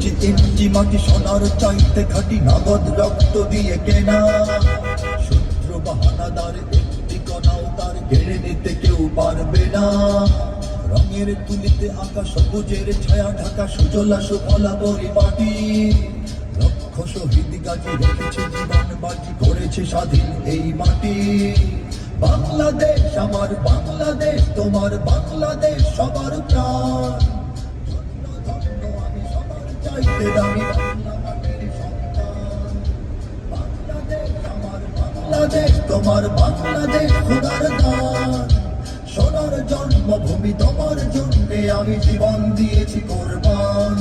ইঞ্চি ইঞ্চি মাটি সোনার চাইতে খাটি, নগদ রক্ত দিয়ে কেনা। শত্রু বাহানাদার একটি কণাও তার কেড়ে নিতে কেউ পারবে না। রঙের তুলিতে আঁকা সবুজের ছায়া ঢাকা সুজলা সুফলা পরিপাটি। লক্ষ শহীদ গাজী রেখেছে জীবন বাজি, করেছে স্বাধীন এই মাটি। বাংলাদেশ আমার বাংলাদেশ, তোমার বাংলাদেশ সবার প্রাণ। আমি সবার চাইতে দামি বাংলা মাটির সন্তান। বাংলাদেশ আমার বাংলাদেশ, তোমার বাংলাদেশ খোদার দান। সোনার জন্মভূমি তোমার জন্যে আমি জীবন দিয়েছি কোরবান।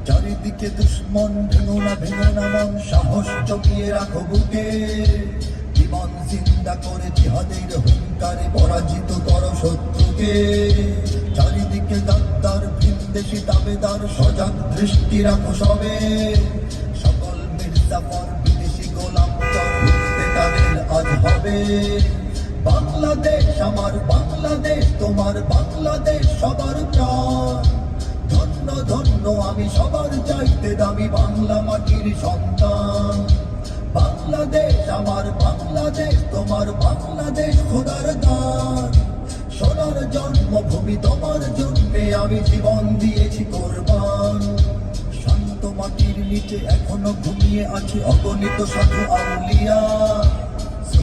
চারিদিকে দুশ্মন, ভেঙো না মন, সাহস জমিয়ে রাখো বুকে। জীবন জিন্দা করে জিহাদের হুঙ্কারে পরাজিত করো শত্রুকে। চারিদিকে গাদ্দার ভিনদেশি দাবেদার, সজাগ দৃষ্টি রাখো সবে। সকল মির্জাফর বিদেশি গোলাম চড়তে তাদের আজ হবে। বাংলাদেশ আমার বাংলাদেশ, তোমার বাংলাদেশ সবার প্রাণ। ধন্য ধন্য আমি সবার চাইতে দামি বাংলা মাটির সন্তান। বাংলাদেশ আমার বাংলাদেশ, তোমার বাংলাদেশ খোদার দান। সোনার জন্মভূমি তোমার জন্যে আমি জীবন দিয়েছি কোরবান। শান্ত মাটির নিচে এখনো ঘুমিয়ে আছে অগণিত সাধু আউলিয়া।